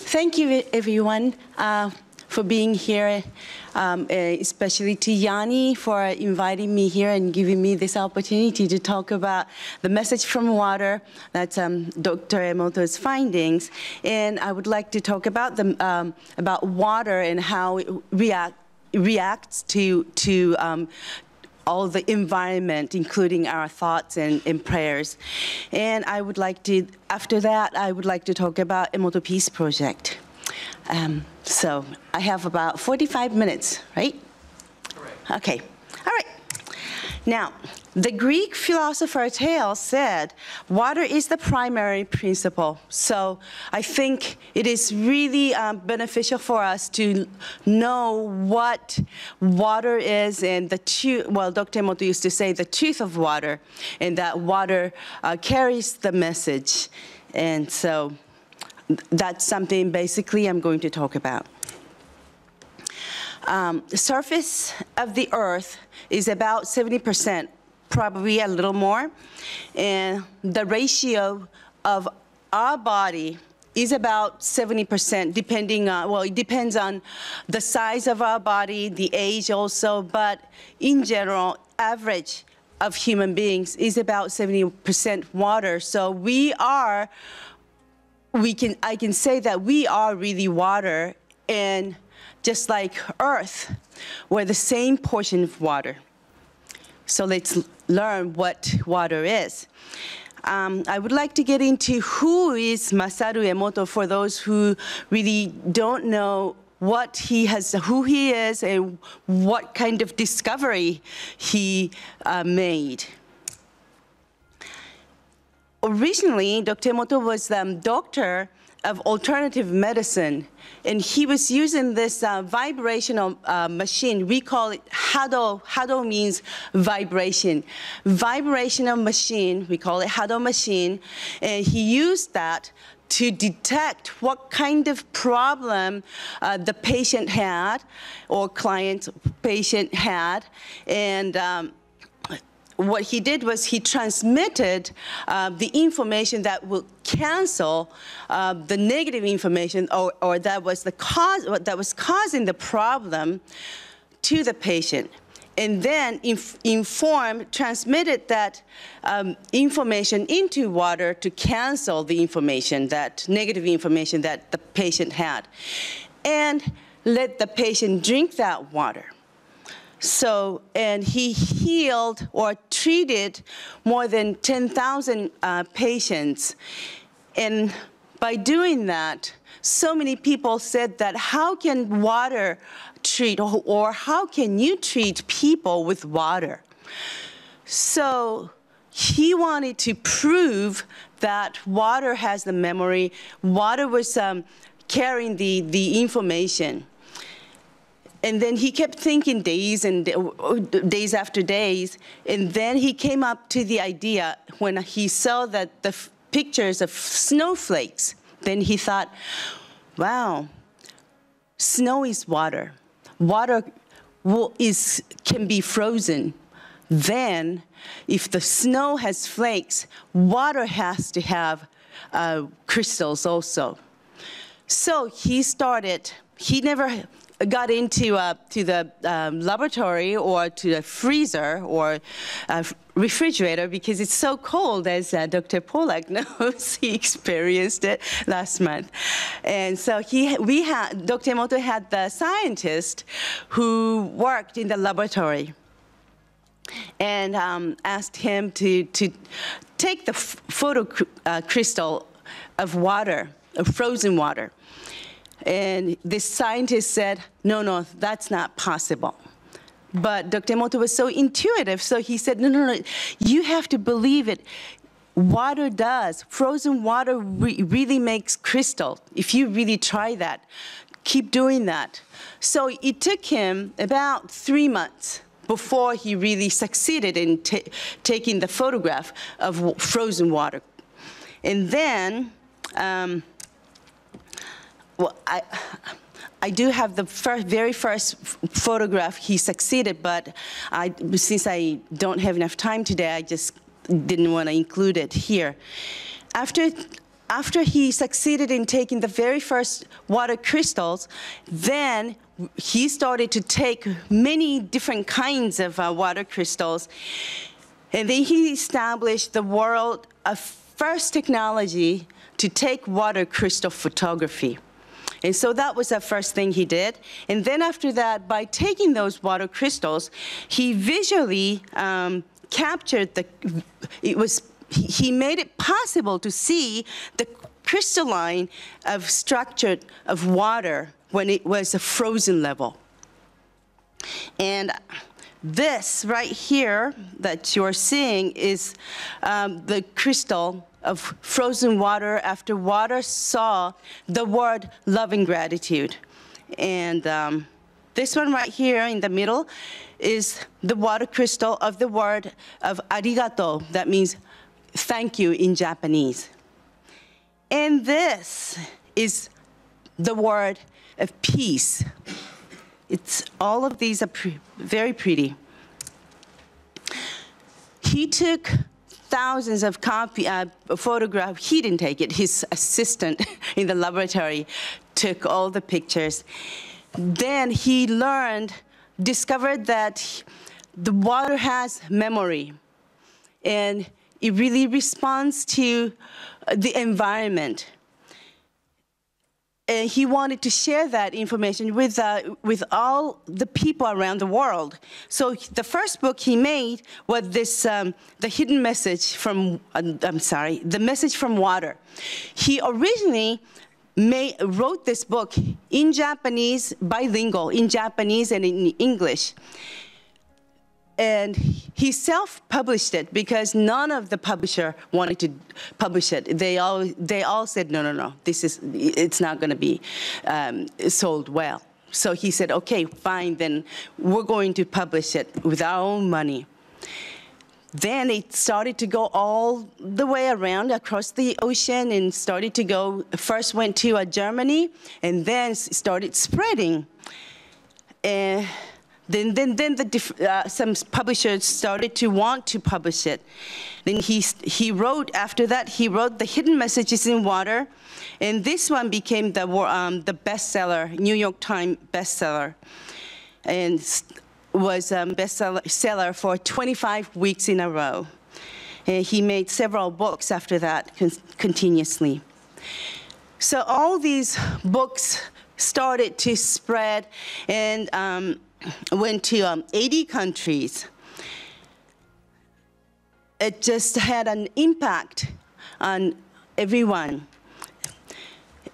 Thank you, everyone, for being here, especially to Yanni for inviting me here and giving me this opportunity to talk about the message from water. That's Dr. Emoto's findings. And I would like to talk about about water and how it reacts to all the environment, including our thoughts and prayers. And I would like to, after that, I would like to talk about Emoto Peace Project. So I have about 45 minutes, right? Correct. Okay, all right. Now, the Greek philosopher Thales said, water is the primary principle. So I think it is really beneficial for us to know what water is and the truth. Well, Dr. Emoto used to say the truth of water, and that water carries the message. And so that's something basically I'm going to talk about. The surface of the Earth is about 70%, probably a little more. And the ratio of our body is about 70%, depending on, well, it depends on the size of our body, the age also, but in general, average of human beings is about 70% water. So I can say that we are really water, and just like Earth, we're the same portion of water. So let's learn what water is. I would like to get into who is Masaru Emoto for those who really don't know who he is and what kind of discovery he made. Originally, Dr. Emoto was doctor of alternative medicine, and he was using this vibrational machine. We call it Hado. Hado means vibration. Vibrational machine, we call it Hado machine, and he used that to detect what kind of problem the patient had, or patient had, and what he did was he transmitted the information that will cancel the negative information or that was the cause, that was causing the problem to the patient. And then transmitted that information into water to cancel the information, that negative information that the patient had. And let the patient drink that water. So, and he healed or treated more than 10,000 patients. And by doing that, so many people said that how can water treat, or how can you treat people with water? So he wanted to prove that water has the memory, water was carrying the information. And then he kept thinking days after days, and then he came up to the idea when he saw that the pictures of snowflakes. Then he thought, wow, snow is water. Water can be frozen. Then, if the snow has flakes, water has to have crystals also. So he never got into to the laboratory or to the freezer or refrigerator because it's so cold, as Dr. Pollack knows. He experienced it last month. And so Dr. Emoto had the scientist who worked in the laboratory and asked him to take the photo crystal of water, of frozen water. And this scientist said, no, that's not possible. But Dr. Emoto was so intuitive, so he said, no, you have to believe it. Water does. Frozen water really makes crystal. If you really try that, keep doing that. So it took him about 3 months before he really succeeded in taking the photograph of frozen water. And then, well, I do have the very first photograph. He succeeded, but since I don't have enough time today, I just didn't want to include it here. After after he succeeded in taking the very first water crystals, then he started to take many different kinds of water crystals. And then he established the world of first technology to take water crystal photography. And so that was the first thing he did. And then after that, by taking those water crystals, he visually captured he made it possible to see the crystalline structure of water when it was a frozen level. And this right here that you're seeing is the crystal of frozen water after water saw the word love and gratitude. And this one right here in the middle is the water crystal of the word of arigato. That means thank you in Japanese. And this is the word of peace. All of these are very pretty. He took thousands of photographs. He didn't take it. His assistant in the laboratory took all the pictures. Then he discovered that the water has memory, and it really responds to the environment. And he wanted to share that information with all the people around the world. So the first book he made was this, the hidden message from, the message from water. He originally wrote this book in Japanese, bilingual, in Japanese and in English. And he self-published it because none of the publisher wanted to publish it. They all said, no, it's not going to be sold well. So he said, okay, fine, then we're going to publish it with our own money. Then it started to go all the way around across the ocean and started to go, first went to Germany and then started spreading. Then some publishers started to want to publish it. Then he wrote, after that, he wrote The Hidden Messages in Water, and this one became the bestseller, New York Times bestseller, and was bestseller for 25 weeks in a row. And he made several books after that, continuously. So all these books started to spread, and went to 80 countries. It just had an impact on everyone.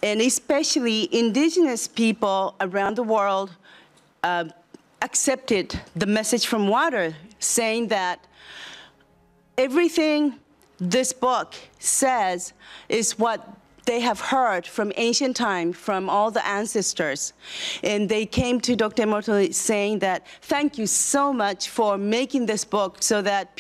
And especially indigenous people around the world accepted the message from water, saying that everything this book says is what they have heard from ancient time, from all the ancestors. And they came to Dr. Emoto saying that, thank you so much for making this book so that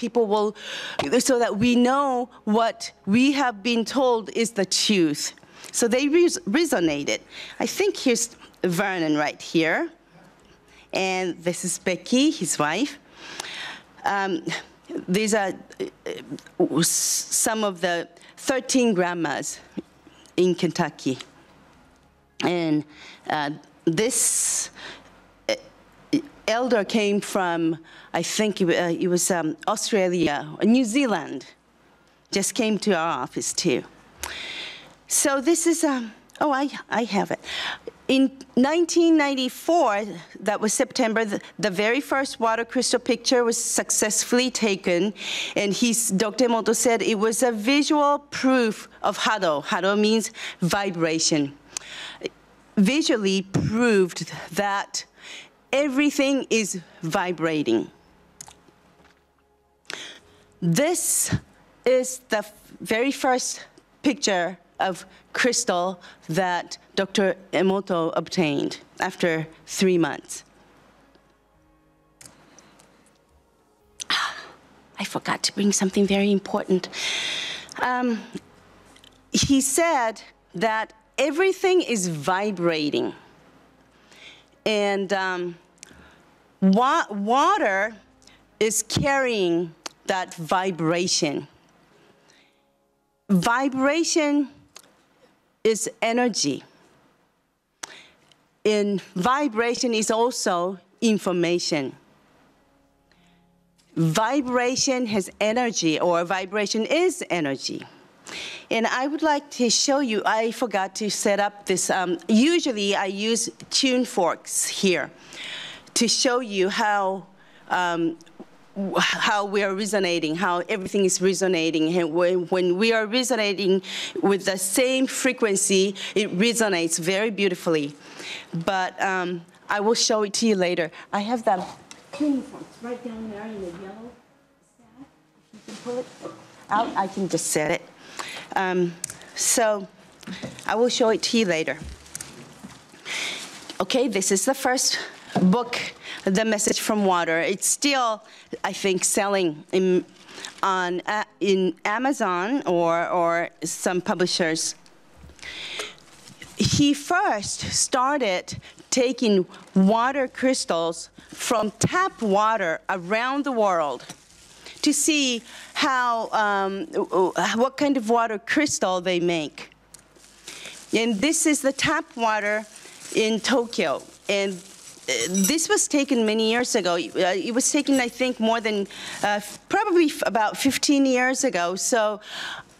so that we know what we have been told is the truth. So they resonated. I think here's Vernon right here. And this is Becky, his wife. These are some of the 13 grandmas in Kentucky. And this elder came from, I think it was Australia, New Zealand. Just came to our office too. So this is, oh, I have it. In 1994, that was September, the very first water crystal picture was successfully taken, and Dr. Emoto said it was a visual proof of Hado. Hado means vibration. Visually proved that everything is vibrating. This is the very first picture of crystal that Dr. Emoto obtained after 3 months. I forgot to bring something very important. He said that everything is vibrating. And water is carrying that vibration. Vibration is energy. And vibration is also information. Vibration has energy, or vibration is energy. And I would like to show you, I forgot to set up this, usually I use tune forks here to show you how we are resonating, how everything is resonating. And when we are resonating with the same frequency, it resonates very beautifully. But I will show it to you later. I have that tuning fork right down there in the yellow stack. If you can pull it out, I can just set it. So I will show it to you later. Okay, this is the first book, The Message from Water. It's still, I think, selling in Amazon or some publishers. He first started taking water crystals from tap water around the world to see how, what kind of water crystal they make. And this is the tap water in Tokyo. And this was taken many years ago. It was taken, I think, more than, probably about 15 years ago. So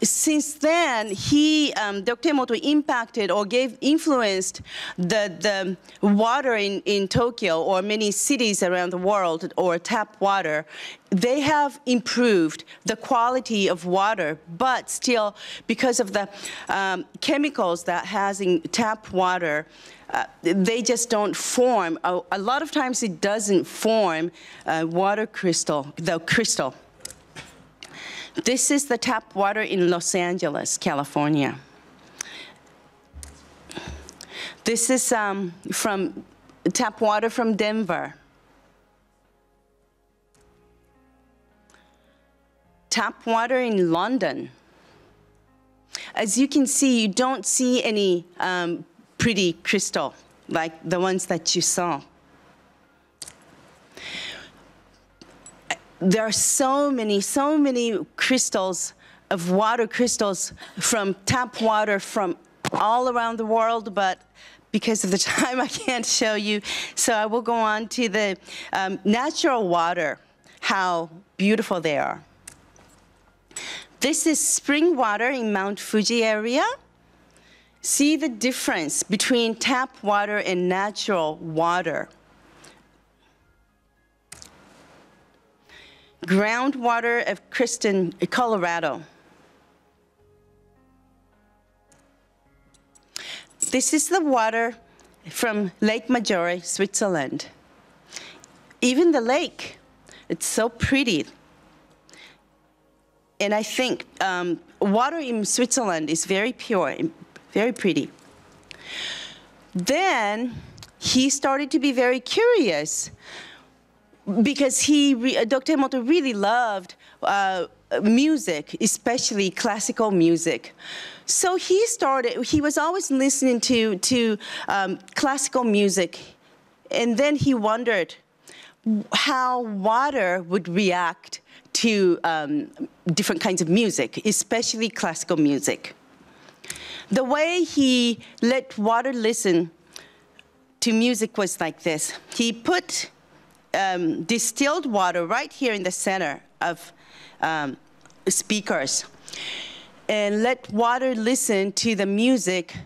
since then, Dr. Emoto impacted or influenced the water in Tokyo or many cities around the world, or tap water. They have improved the quality of water, but still, because of the chemicals that has in tap water, they just don't form. A lot of times it doesn't form water crystal, the crystal. This is the tap water in Los Angeles, California. This is from tap water from Denver. Tap water in London. As you can see, you don't see any pretty crystal like the ones that you saw. There are so many crystals of water crystals from tap water from all around the world, but because of the time I can't show you. So I will go on to the natural water, how beautiful they are. This is spring water in Mount Fuji area. See the difference between tap water and natural water. Groundwater of Kristen, Colorado. This is the water from Lake Maggiore, Switzerland. Even the lake, it's so pretty. And I think water in Switzerland is very pure, very pretty. Then he started to be very curious, because Dr. Emoto really loved music, especially classical music. So he was always listening to classical music, and then he wondered how water would react to different kinds of music, especially classical music. The way he let water listen to music was like this. He put distilled water right here in the center of speakers, and let water listen to the music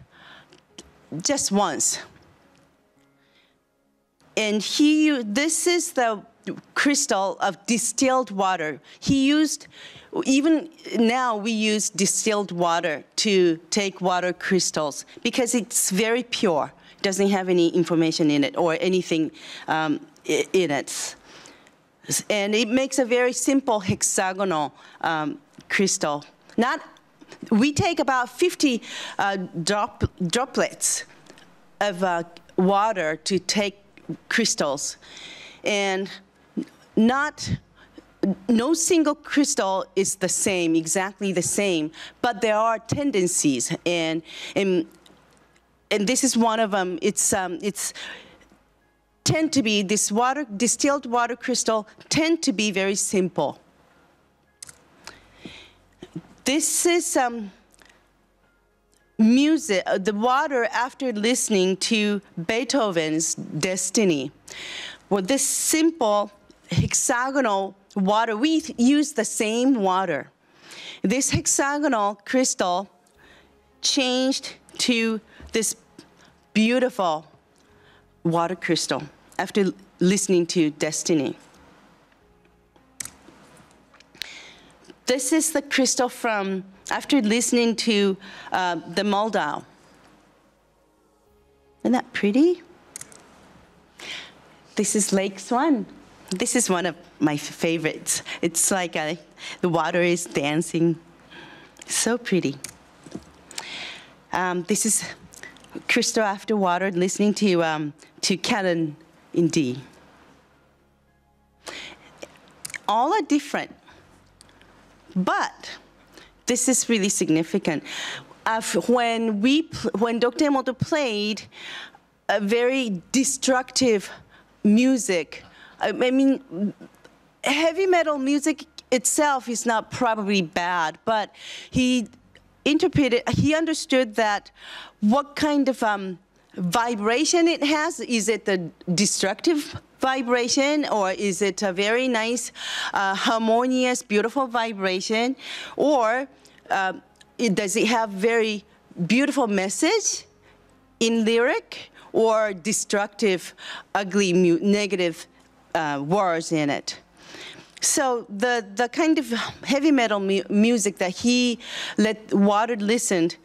just once. And this is the crystal of distilled water. Even now we use distilled water to take water crystals because it's very pure. It doesn't have any information in it or anything in it. And it makes a very simple hexagonal crystal. We take about 50 droplets of water to take crystals. And no single crystal is the same, exactly the same, but there are tendencies, and this is one of them. It's tend to be, this distilled water crystal tend to be very simple. This is music, the water after listening to Beethoven's Destiny. Well, this simple hexagonal water, we use the same water. This hexagonal crystal changed to this beautiful water crystal after listening to Destiny. This is the crystal from after listening to the Moldau. Isn't that pretty? This is Lake Swan. This is one of my favorites. It's like the water is dancing. So pretty. This is crystal after water, listening to Canon in D. All are different, but this is really significant. When Dr. Emoto played a very destructive music, I mean, heavy metal music itself is not probably bad, but he understood that what kind of vibration it has. Is it a destructive vibration, or is it a very nice, harmonious, beautiful vibration? Or does it have very beautiful message in lyric, or destructive, ugly, negative words in it? So the kind of heavy metal music that he let water listened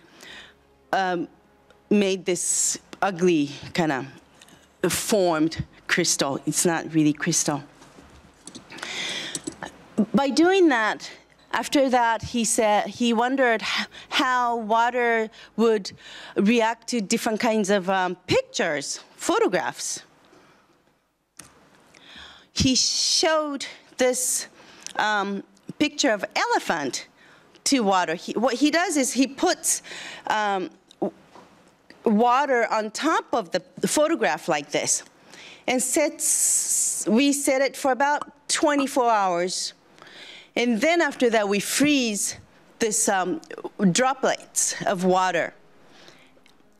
made this ugly kind of formed crystal. It's not really crystal. By doing that, after that, he said he wondered how water would react to different kinds of pictures, photographs. He showed this picture of elephant to water. What he does is he puts water on top of the photograph like this, and we set it for about 24 hours. And then after that, we freeze this droplets of water,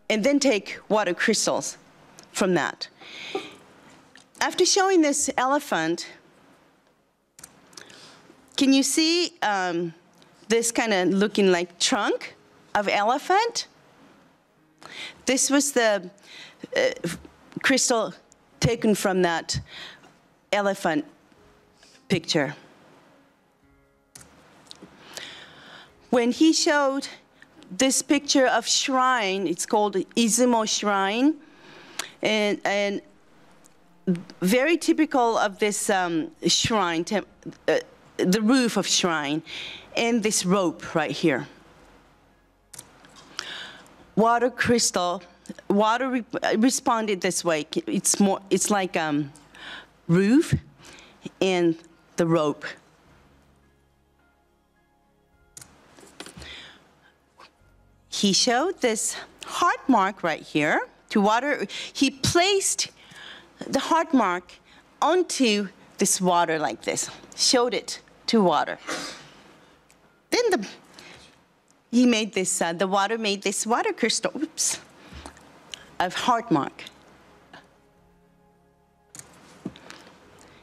and then take water crystals from that. After showing this elephant, can you see this kind of looking like trunk of elephant? This was the crystal taken from that elephant picture. When he showed this picture of shrine, it's called Izumo Shrine, and very typical of this shrine, the roof of shrine, and this rope right here. Water crystal, water responded this way. It's like roof and the rope. He showed this heart mark right here to water. He placed the heart mark onto this water like this, showed it to water. Then he made this, the water made this water crystal, oops, of heart mark.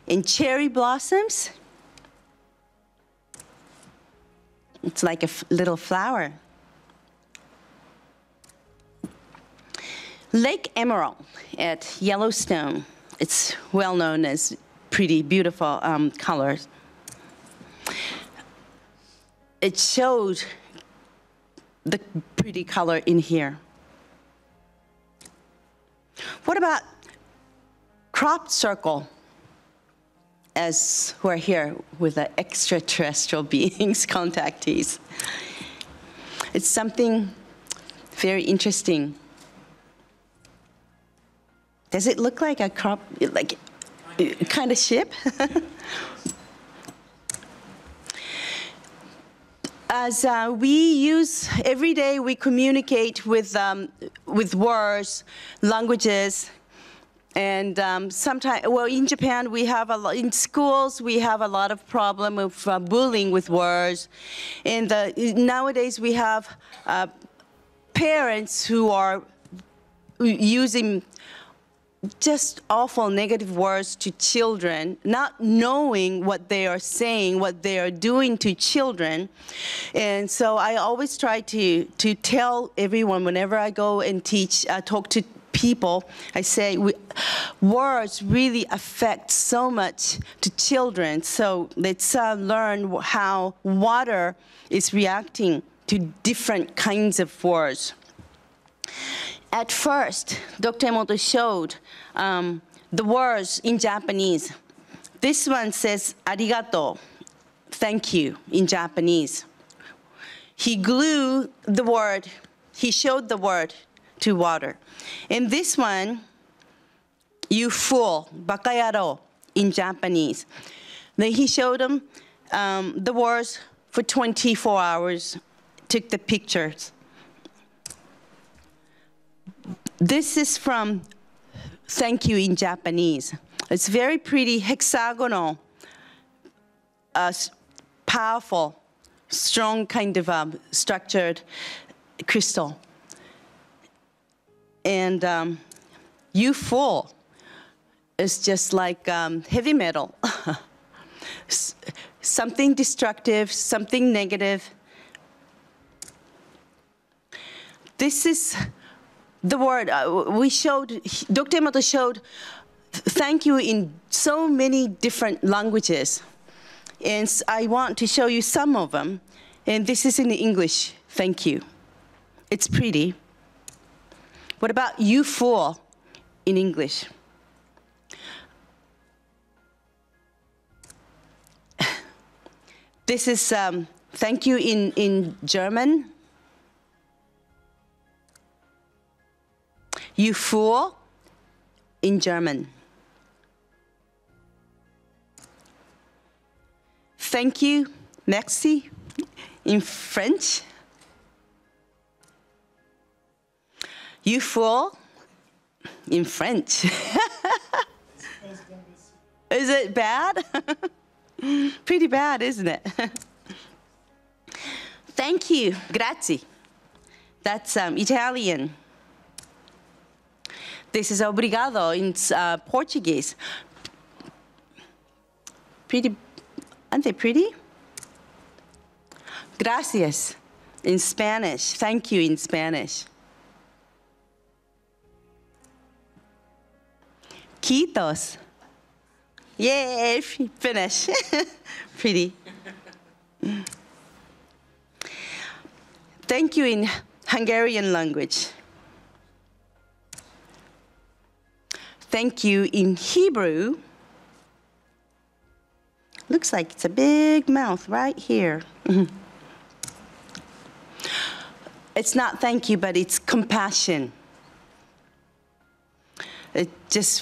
In cherry blossoms, it's like a little flower. Lake Emerald at Yellowstone. It's well known as pretty beautiful colors. It showed the pretty color in here. What about crop circle, as we're here with the extraterrestrial beings, contactees? It's something very interesting. Does it look like a crop, like kind of ship? As we use, every day we communicate with words, languages, and sometimes, well, in Japan, we have a lot, in schools, we have a lot of problem of bullying with words. And nowadays we have parents who are using just awful negative words to children, not knowing what they are saying, what they are doing to children. And so I always try to tell everyone whenever I go and teach, talk to people, I say words really affect so much to children. So let's learn how water is reacting to different kinds of words. At first, Dr. Emoto showed the words in Japanese. This one says arigato, thank you, in Japanese. He glued the word, he showed the word to water. And this one, you fool, bakayaro, in Japanese. Then he showed them the words for 24 hours, took the pictures. This is from thank you in Japanese. It's very pretty, hexagonal, powerful, strong kind of structured crystal. And you fool is just like heavy metal. Something destructive, something negative. This is the word we showed, Dr. Emoto showed thank you in so many different languages. And I want to show you some of them. And this is in English, thank you. It's pretty. What about you fool in English? This is thank you in German. You fool in German. Thank you, merci, in French. You fool in French. Is it bad? Pretty bad, isn't it? Thank you, grazie. That's Italian. This is obrigado in Portuguese. Pretty, aren't they pretty? Gracias in Spanish. Thank you in Spanish. Quitos. Yay, finish. Pretty. Thank you in Hungarian language. Thank you in Hebrew. Looks like it's a big mouth right here. It's not thank you, but it's compassion.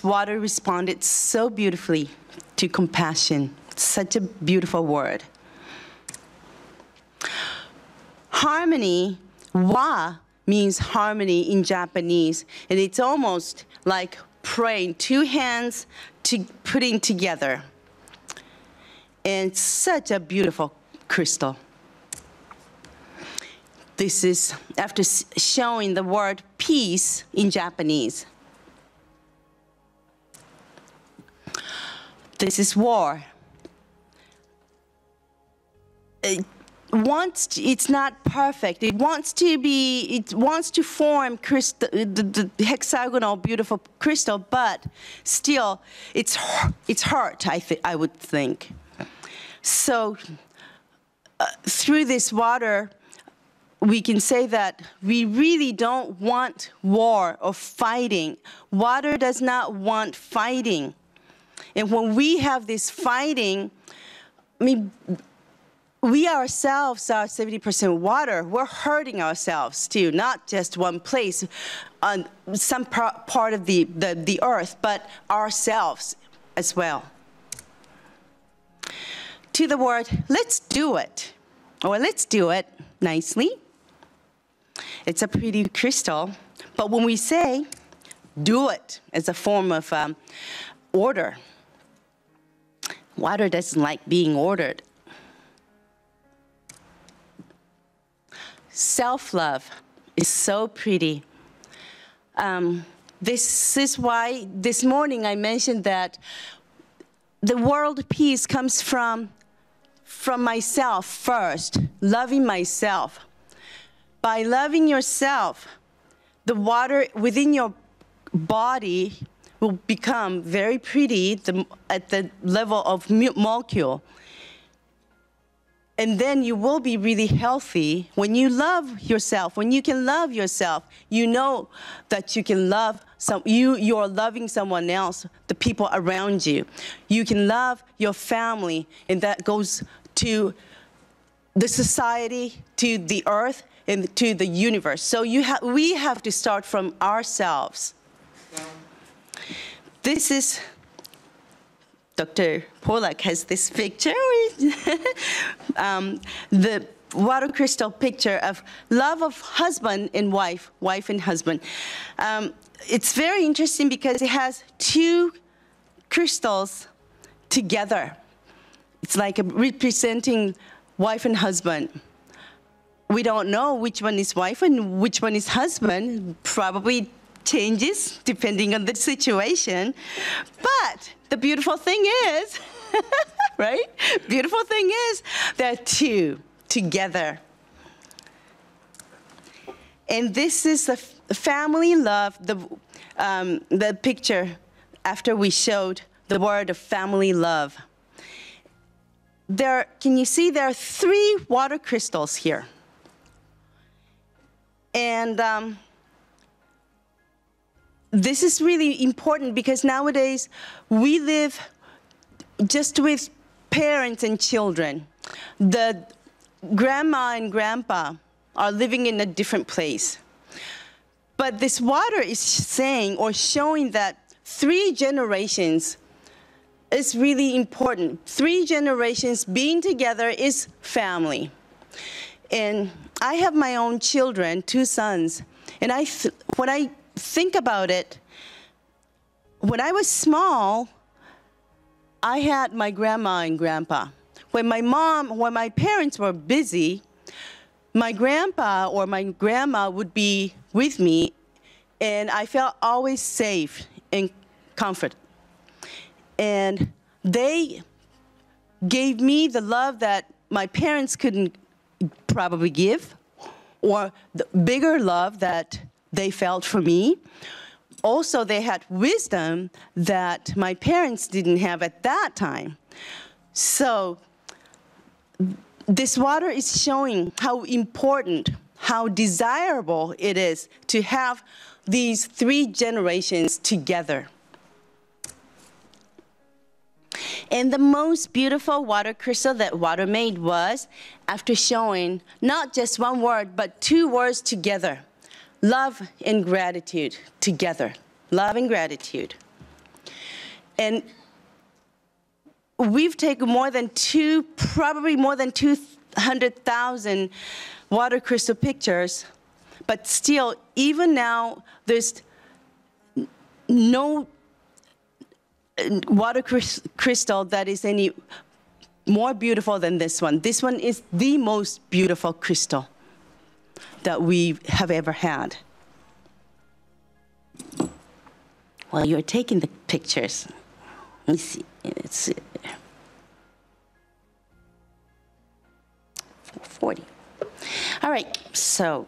Water responded so beautifully to compassion. It's such a beautiful word. Harmony, wa, means harmony in Japanese, and it's almost like praying, two hands putting together. And it's such a beautiful crystal. This is after showing the word peace in Japanese. This is war. It's not perfect. It wants to form the hexagonal, beautiful crystal, but still, it's hurt, I would think. So through this water, we can say that we really don't want war or fighting. Water does not want fighting. And when we have this fighting, I mean, we ourselves are 70% water. We're hurting ourselves too, not just one place on some part of the earth, but ourselves as well. To the word, let's do it, or let's do it nicely. It's a pretty crystal, but when we say do it as a form of order, water doesn't like being ordered. Self-love is so pretty. This is why this morning I mentioned that the world peace comes from myself first, loving myself. By loving yourself, the water within your body will become very pretty at the level of molecule. And then you will be really healthy. When you love yourself, when you can love yourself, you know that you can love you're loving someone else, the people around you. You can love your family, and that goes to the society, to the earth, and to the universe. So we have to start from ourselves. This is, Dr. Pollack has this picture, the water crystal picture of love of husband and wife and husband. It's very interesting because it has two crystals together. It's like representing wife and husband. We don't know which one is wife and which one is husband. Probably changes depending on the situation. But the beautiful thing is, right? Beautiful thing is, there are two together. And this is the family love, the picture after we showed the word of family love. Can you see there are 3 water crystals here? And this is really important because nowadays we live just with parents and children. The grandma and grandpa are living in a different place. But this water is saying or showing that 3 generations is really important. 3 generations being together is family. And I have my own children, 2 sons. And when I think about it, when I was small, I had my grandma and grandpa. When my parents were busy, my grandpa or my grandma would be with me, and I felt always safe and comfort. And they gave me the love that my parents couldn't probably give, or the bigger love that they felt for me. Also, they had wisdom that my parents didn't have at that time. So this water is showing how important, how desirable it is to have these 3 generations together. And the most beautiful water crystal that water made was after showing not just 1 word, but 2 words together. Love and gratitude together. Love and gratitude. And we've taken probably more than 200,000 water crystal pictures, but still, even now, there's no water crystal that is any more beautiful than this one. This one is the most beautiful crystal that we have ever had. Well, you're taking the pictures. Let me see. It's 440. All right, so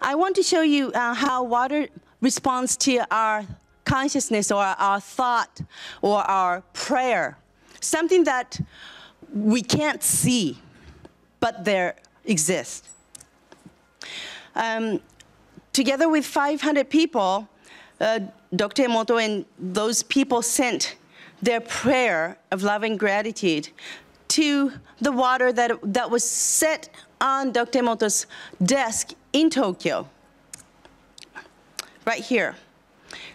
I want to show you how water responds to our consciousness or our thought or our prayer, something that we can't see, but there exists. Together with 500 people, Dr. Emoto and those people sent their prayer of love and gratitude to the water that was set on Dr. Emoto's desk in Tokyo, right here.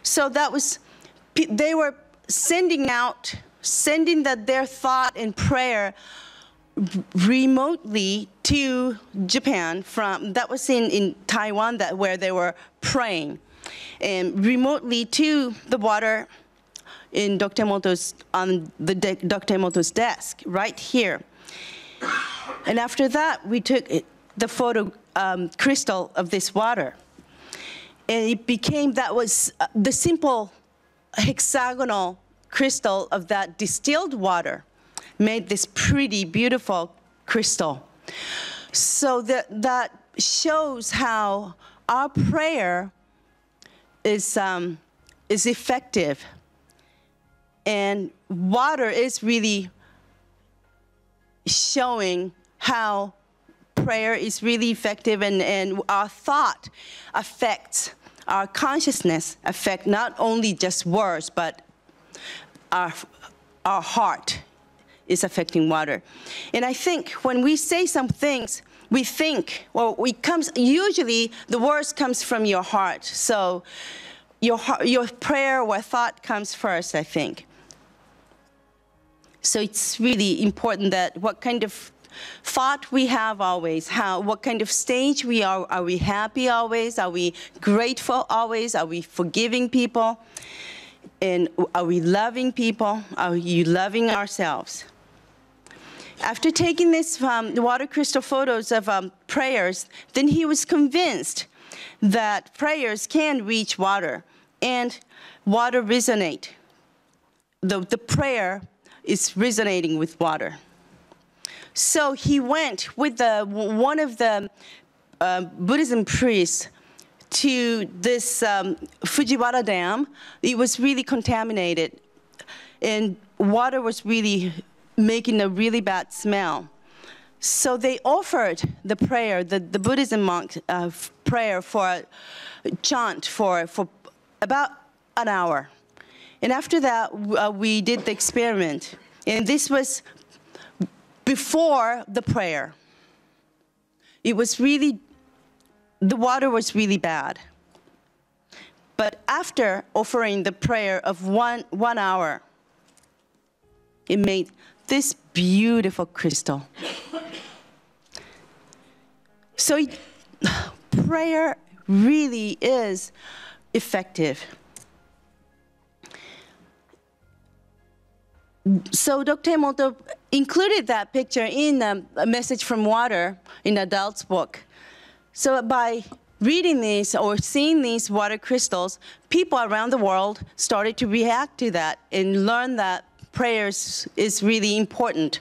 So they were sending their thought and prayer remotely to Japan that was in Taiwan, where they were praying, and remotely to the water on Dr. Emoto's desk, right here. And after that, we took the photo crystal of this water. And it became, that was the simple hexagonal crystal of that distilled water made this pretty, beautiful crystal. So that shows how our prayer is effective. And water is really showing how prayer is really effective, and our thought affects our consciousness, affect not only just words, but our heart is affecting water. And I think when we say some things, we think, well, usually the words comes from your heart. So your prayer or thought comes first, I think. So it's really important that what kind of thought we have always, what kind of stage we are we happy always? Are we grateful always? Are we forgiving people? And are we loving people? Are you loving ourselves? After taking this water crystal photos of prayers, then he was convinced that prayers can reach water, and water resonate. The prayer is resonating with water. So he went with one of the Buddhism priests to this Fujiwara Dam. It was really contaminated, and water was really making a really bad smell. So they offered the prayer, the Buddhism monk prayer for chant for about an hour. And after that, we did the experiment. And this was before the prayer. It was really, the water was really bad. But after offering the prayer of one hour, it made this beautiful crystal. So prayer really is effective. So Dr. Emoto included that picture in a message from water in the adult's book. So by reading these or seeing these water crystals, people around the world started to react to that and learn that prayers is really important.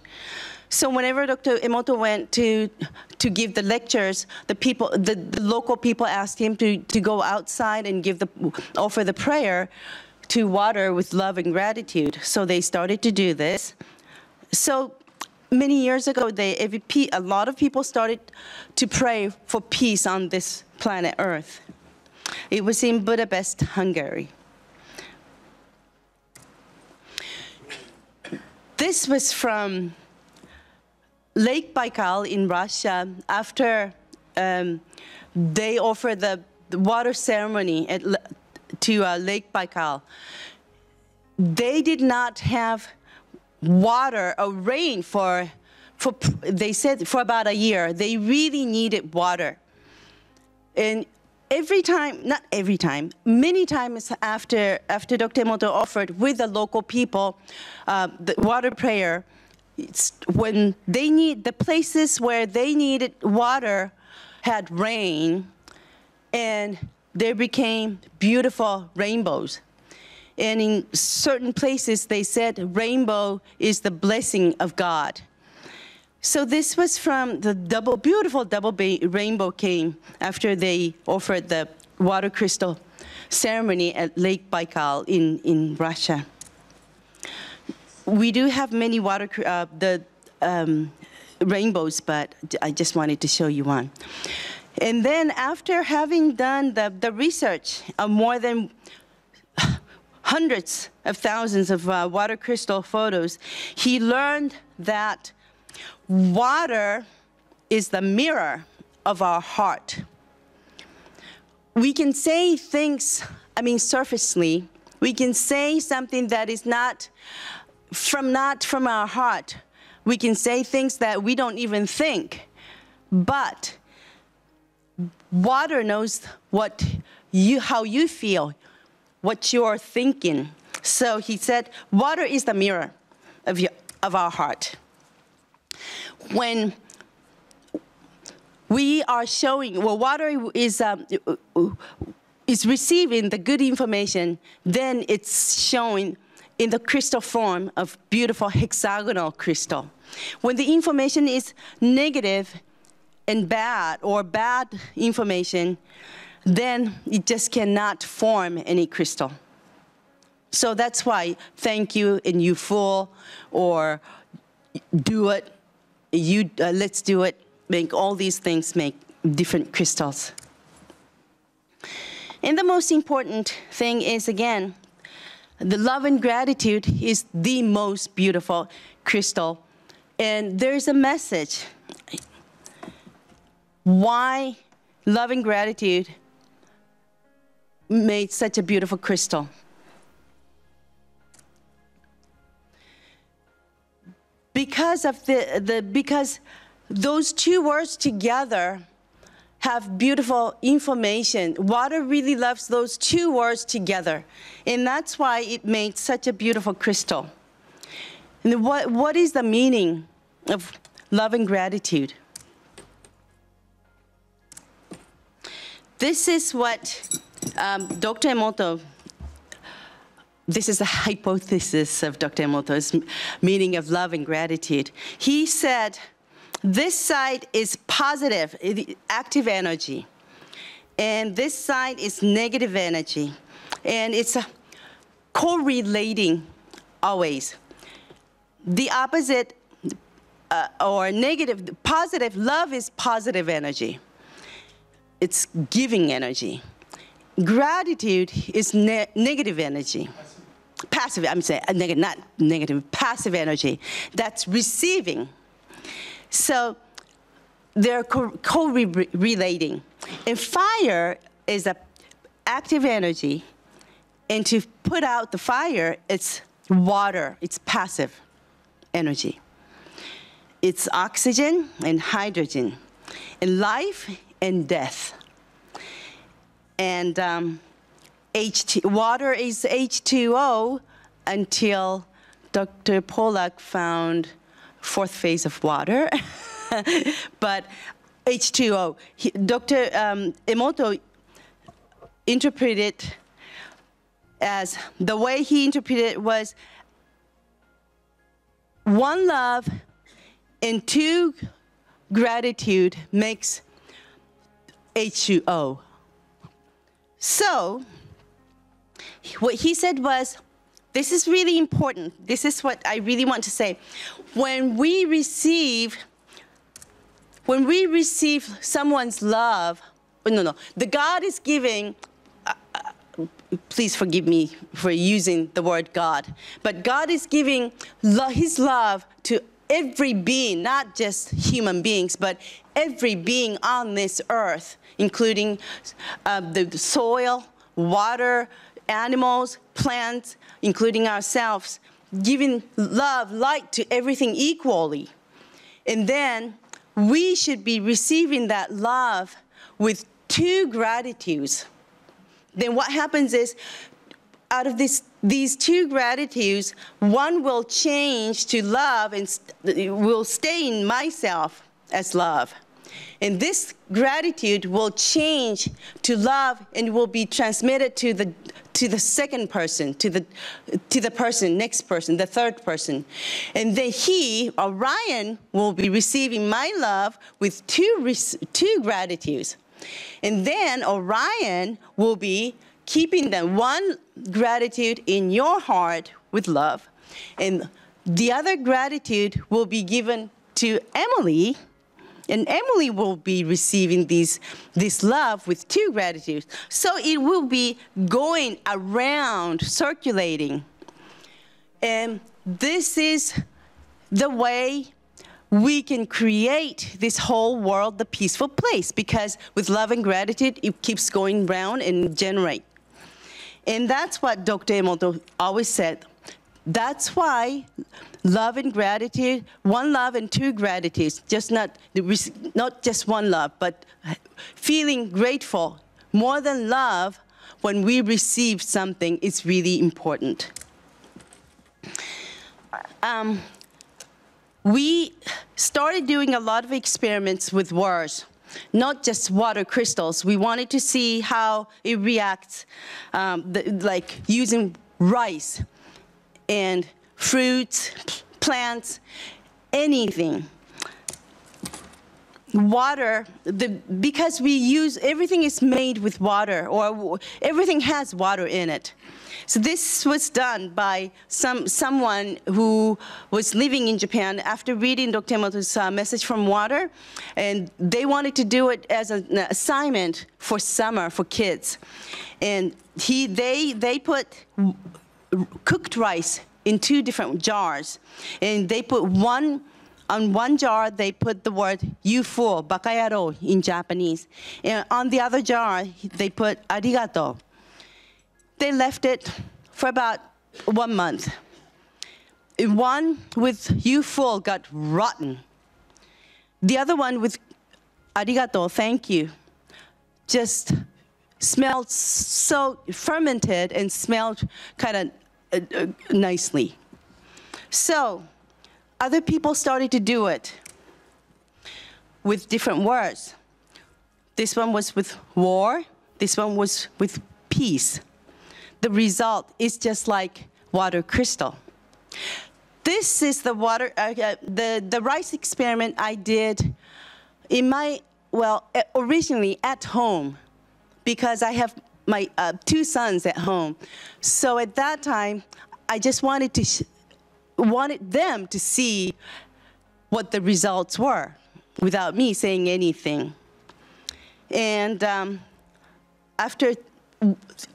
So whenever Dr. Emoto went to give the lectures, the local people asked him to go outside and offer the prayer to water with love and gratitude. So they started to do this. So many years ago, a lot of people started to pray for peace on this planet Earth. It was in Budapest, Hungary. This was from Lake Baikal in Russia after they offered the water ceremony to Lake Baikal. They did not have water or rain they said for about a year. They really needed water. And many times after Dr. Emoto offered with the local people the water prayer, when the places where they needed water had rain, and there became beautiful rainbows. And in certain places, they said rainbow is the blessing of God. So this was from the beautiful double rainbow came after they offered the water crystal ceremony at Lake Baikal in Russia. We do have many rainbows, but I just wanted to show you one. And then after having done the research of more than hundreds of thousands of water crystal photos, he learned that water is the mirror of our heart. We can say things, surfacely, we can say something that is not from our heart. We can say things that we don't even think, but water knows how you feel, what you're thinking. So he said, water is the mirror of our heart. When we are showing, well, water is receiving the good information, then it's showing in the crystal form of beautiful hexagonal crystal. When the information is negative and bad, or bad information, then it just cannot form any crystal. So that's why thank you and you fool, or do it, let's do it, make all these things make different crystals. And the most important thing is, again, the love and gratitude is the most beautiful crystal. And there's a message. Why love and gratitude made such a beautiful crystal. Because of because those two words together have beautiful information. Water really loves those two words together. And that's why it made such a beautiful crystal. And what is the meaning of love and gratitude? This is what Dr. Emoto, this is a hypothesis of Dr. Emoto's meaning of love and gratitude. He said, this side is positive, active energy, and this side is negative energy, and it's correlating always. The opposite, or negative, positive, love is positive energy. It's giving energy. Gratitude is negative energy. Passive, I'm saying, not negative, passive energy. That's receiving. So they're co-relating. And fire is an active energy. And to put out the fire, it's water. It's passive energy. It's oxygen and hydrogen, and life and death. And water is H2O until Dr. Pollack found fourth phase of water. But H2O, Dr. Emoto interpreted as, the way he interpreted it was one love and two gratitude makes H2O. So what he said was, this is really important. This is what I really want to say. When we receive someone's love, the God is giving, please forgive me for using the word God, but God is giving his love to every being, not just human beings, but every being on this earth, including the soil, water, animals, plants, including ourselves, giving love, light to everything equally. And then we should be receiving that love with two gratitudes. Then what happens is, out of these two gratitudes, one will change to love and will stay in myself as love. And this gratitude will change to love and will be transmitted to the second person, to the person, next person, the third person. And then he, Orion, will be receiving my love with two gratitudes. And then Orion will be keeping the one gratitude in your heart with love. And the other gratitude will be given to Emily. And Emily will be receiving this love with two gratitudes. So it will be going around, circulating. And this is the way we can create this whole world, the peaceful place, because with love and gratitude, it keeps going round and generate. And that's what Dr. Emoto always said. That's why love and gratitude, one love and two gratitudes, just not just one love, but feeling grateful more than love when we receive something is really important. We started doing a lot of experiments with words. not just water crystals. We wanted to see how it reacts, like using rice and fruits, plants, anything. Water, because we use, everything is made with water, or everything has water in it. So this was done by someone who was living in Japan after reading Dr. Emoto's message from water, and they wanted to do it as an assignment for summer for kids. And they put cooked rice in 2 different jars, and they put on one jar, they put the word "you fool," bakayaro in Japanese. And on the other jar, they put arigato. They left it for about 1 month. One with "you fool" got rotten. The other one with arigato, thank you, just smelled so fermented and smelled kind of nicely. So other people started to do it with different words. This one was with war. This one was with peace. The result is just like water crystal. This is the water, the rice experiment I did in my, originally at home, because I have my 2 sons at home. So at that time, I just wanted them to see what the results were without me saying anything. And after,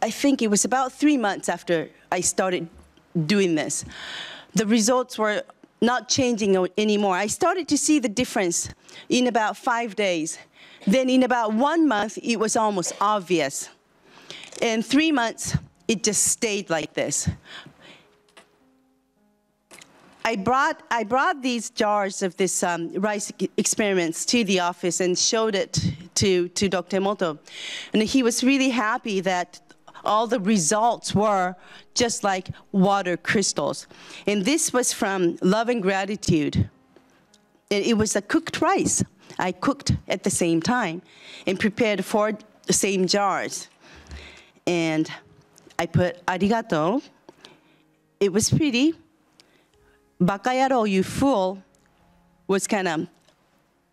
I think it was about 3 months after I started doing this, the results were not changing anymore. I started to see the difference in about 5 days. Then in about 1 month, it was almost obvious. In 3 months, it just stayed like this. I brought these jars of this rice experiments to the office and showed it to Dr. Emoto. And he was really happy that all the results were just like water crystals. And this was from Love and Gratitude. It was a cooked rice. I cooked at the same time and prepared 4 the same jars. And I put arigato. It was pretty. Bakayaro, you fool, was kind of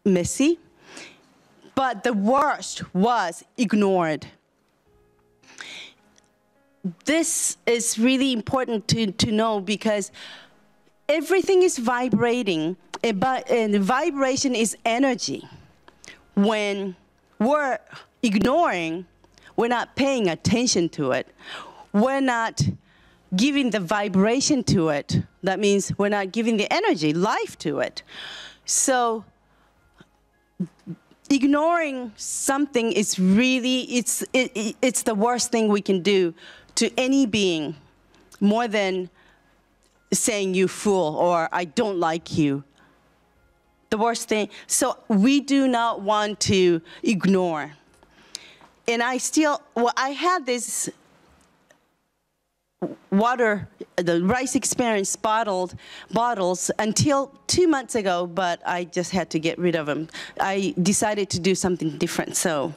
messy. But the worst was ignored. This is really important to know, because everything is vibrating, and vibration is energy. When we're ignoring, we're not paying attention to it. We're not giving the vibration to it. That means we're not giving the energy, life to it. So ignoring something is really, it's the worst thing we can do to any being, more than saying you fool or I don't like you. The worst thing, so we do not want to ignore. And I had this water, the rice experience bottles until 2 months ago, but I just had to get rid of them. I decided to do something different, so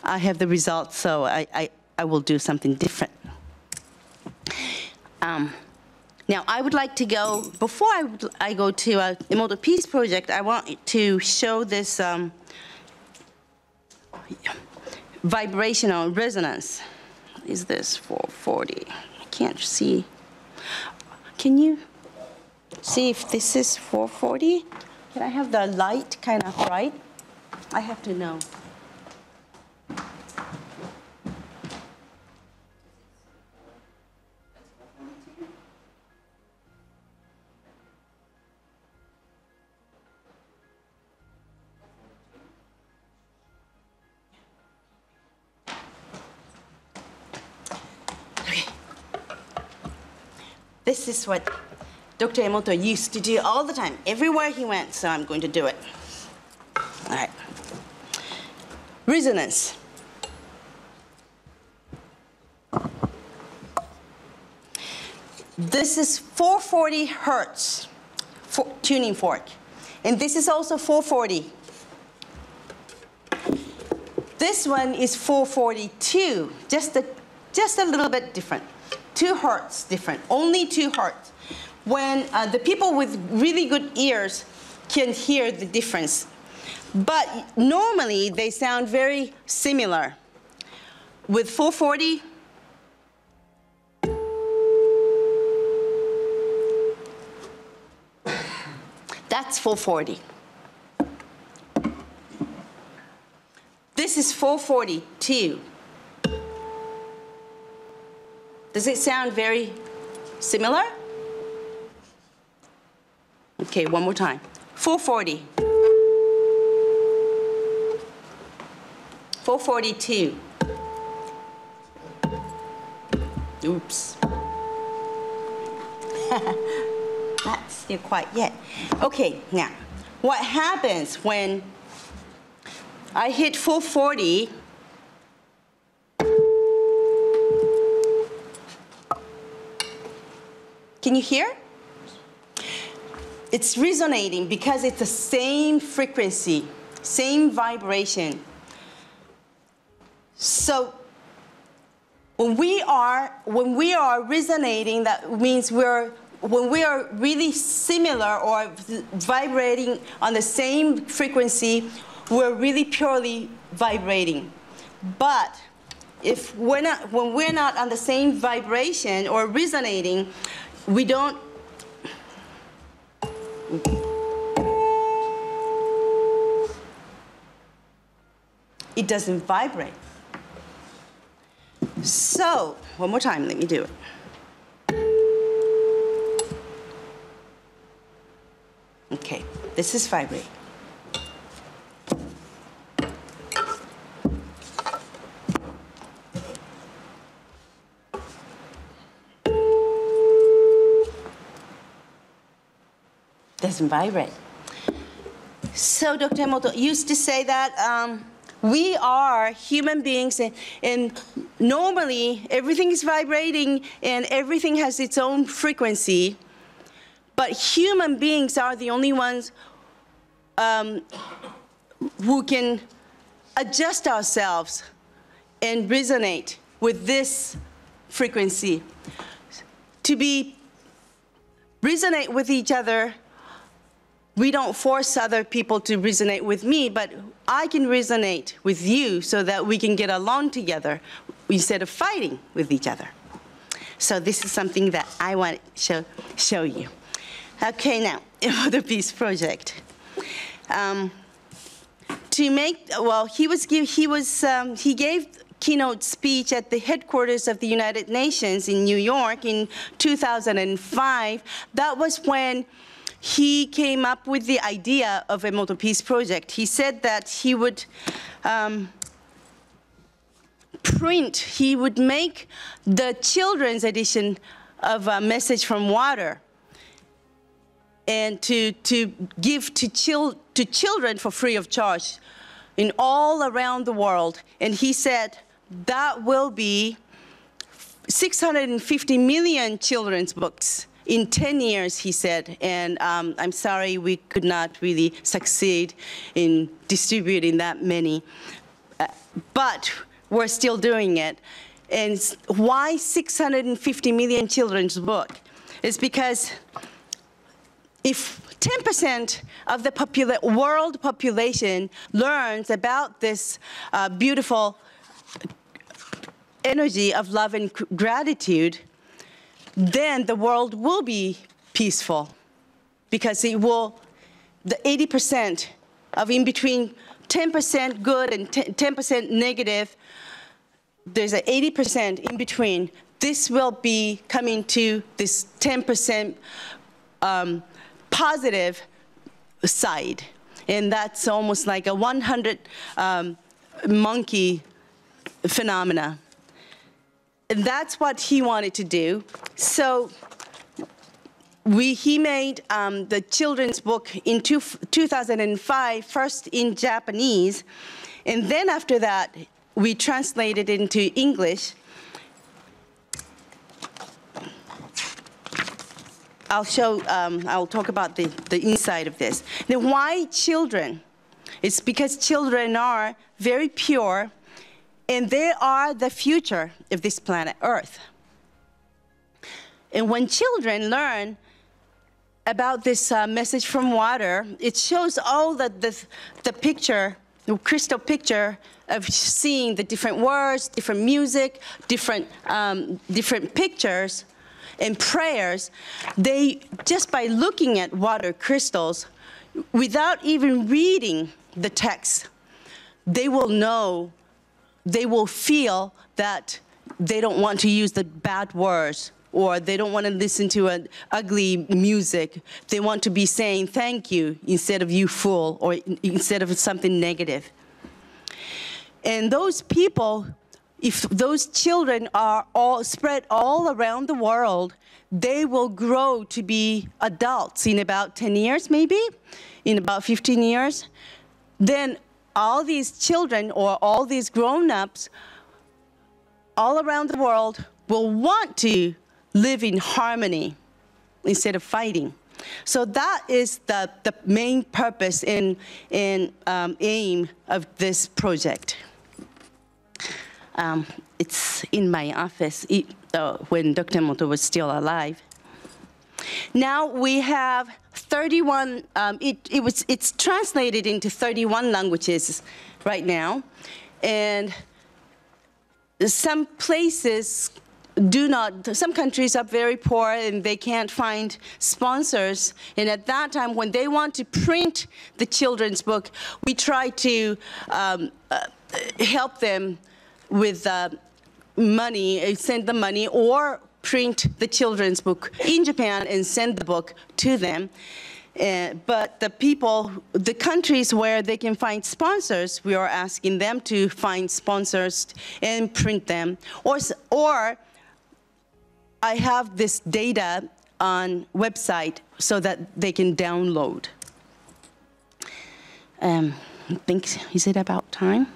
I have the results, so I will do something different. Now, I would like to go, before I go to Emoto Peace Project, I want to show this vibrational resonance. Is this 440? Can't see. Can you see if this is 440? Can I have the light kind of bright? I have to know. This is what Dr. Emoto used to do all the time, everywhere he went, so I'm going to do it. All right. Resonance. This is 440 hertz tuning fork. And this is also 440. This one is 442, just a little bit different. 2 hertz different, only 2 hertz. When the people with really good ears can hear the difference. But normally they sound very similar. With 440, that's 440. This is 442. Does it sound very similar? Okay, one more time. 440. 442. Oops. Not still quite yet. Okay, now, what happens when I hit 440? Can you hear? It's resonating because it's the same frequency, same vibration. So when we are resonating, that means when we are really similar or vibrating on the same frequency, we're really purely vibrating. But if when we're not on the same vibration or resonating, we don't. It doesn't vibrate. So, one more time, let me do it. Okay, this is vibrate. Doesn't vibrate. So Dr. Emoto used to say that we are human beings, and normally everything is vibrating and everything has its own frequency, but human beings are the only ones who can adjust ourselves and resonate with this frequency. To resonate with each other, we don't force other people to resonate with me, but I can resonate with you so that we can get along together instead of fighting with each other. So this is something that I want to show you. Okay, now, Emoto Peace Project. To make, well, he gave keynote speech at the headquarters of the United Nations in New York in 2005. That was when he came up with the idea of Emoto Peace Project. He said that he would he would make the children's edition of A Message from Water and to give to children for free of charge in all around the world. And he said that will be 650 million children's books. In 10 years, he said, and I'm sorry we could not really succeed in distributing that many, but we're still doing it. And why 650 million children's book? It's because if 10% of the world population learns about this beautiful energy of love and gratitude, then the world will be peaceful, because it will, the 80% of in between 10% good and 10% negative, there's an 80% in between. This will be coming to this 10% positive side. And that's almost like a 100 monkey phenomena. And that's what he wanted to do. So he made the children's book in 2005, first in Japanese, and then after that, we translated it into English. I'll talk about the inside of this. Now, why children? It's because children are very pure, and they are the future of this planet Earth. And when children learn about this message from water, it shows all the picture, the crystal picture of seeing the different words, different music, different pictures and prayers. They, just by looking at water crystals, without even reading the text, they will know, they will feel that they don't want to use the bad words, or they don't want to listen to an ugly music. They want to be saying thank you instead of you fool, or instead of something negative. And those people, if those children are all spread all around the world, they will grow to be adults in about 10 years, maybe, in about 15 years. Then all these children, or all these grown-ups all around the world, will want to live in harmony instead of fighting. So that is the main purpose and aim of this project. It's in my office when Dr. Emoto was still alive. Now we have 31, it's translated into 31 languages right now. And some places do not, some countries are very poor and they can't find sponsors. And at that time, when they want to print the children's book, we try to help them with money, send the money, or print the children's book in Japan and send the book to them. But the people, the countries where they can find sponsors, we are asking them to find sponsors and print them. Or I have this data on website so that they can download. I think, is it about time?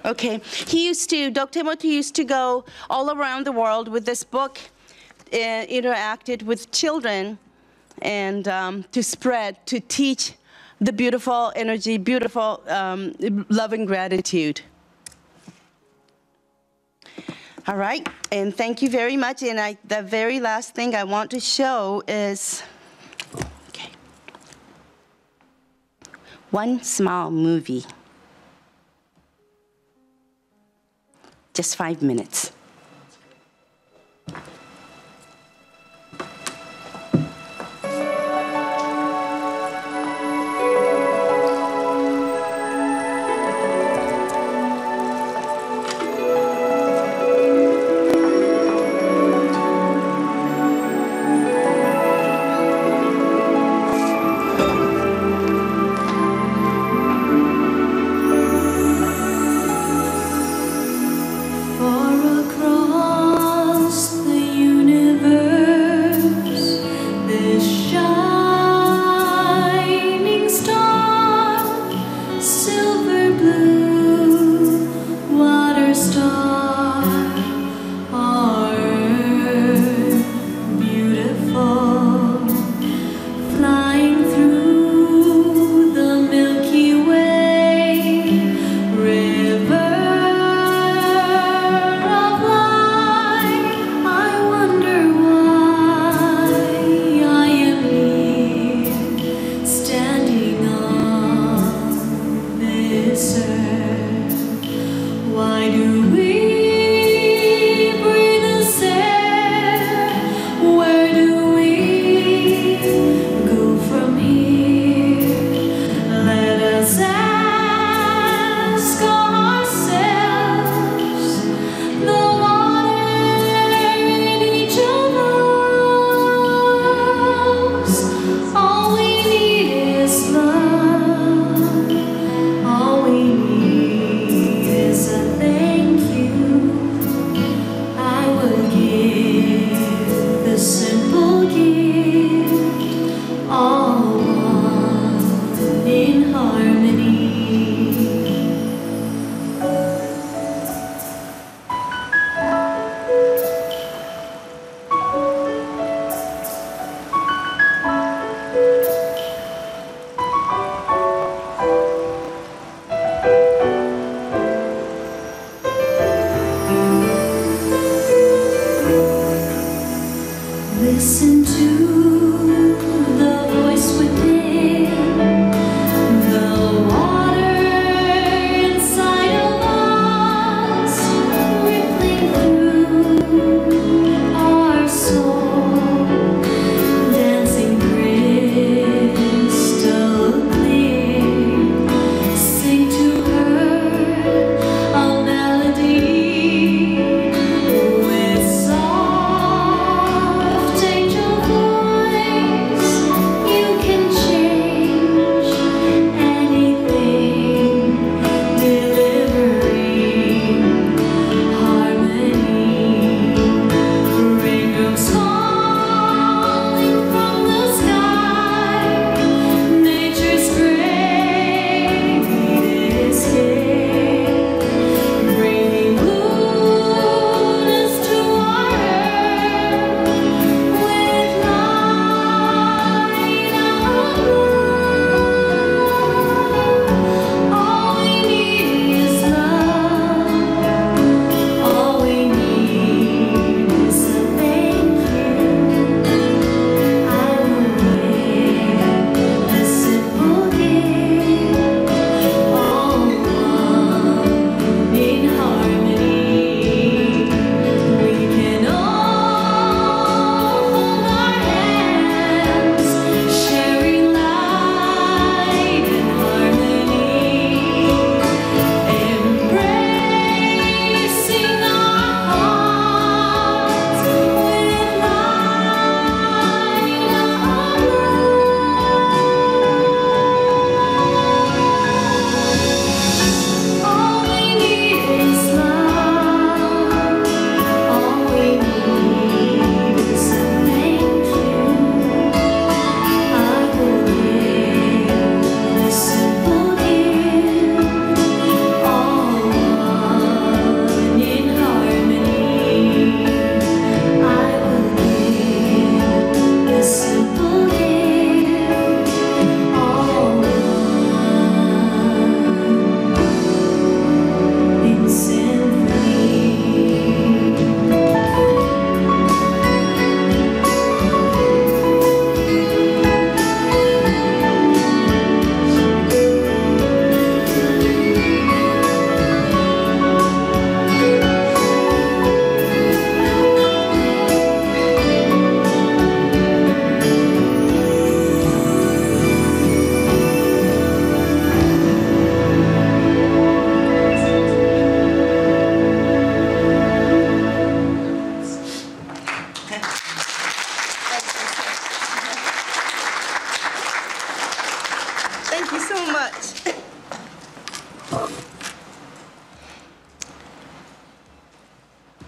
Okay, Dr. Emoto used to go all around the world with this book, interacted with children, and to spread, to teach the beautiful energy, beautiful love and gratitude. All right, and thank you very much. And the very last thing I want to show is, okay, one small movie. Just 5 minutes. For a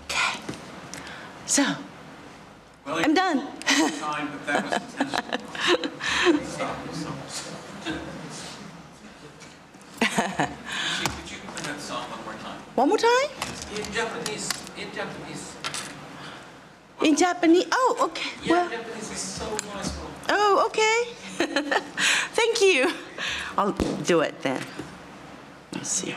Okay. So, Well, I'm done. Time, but that was intentional. Could you play that song one more time? One more time? In Japanese. In Japanese. In Japanese? Oh, okay. Yeah, Well, Japanese is so nice. oh, okay. Thank you. I'll do it then. Let's see.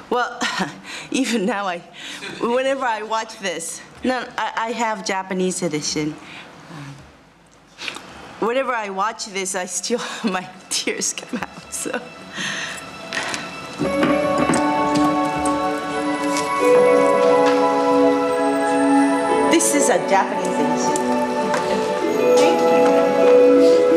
Well, even now, whenever I watch this, no, I have Japanese edition. Whenever I watch this, I still, my tears come out, so. This is a Japanese edition. Thank you.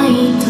Thank you.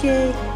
Okay.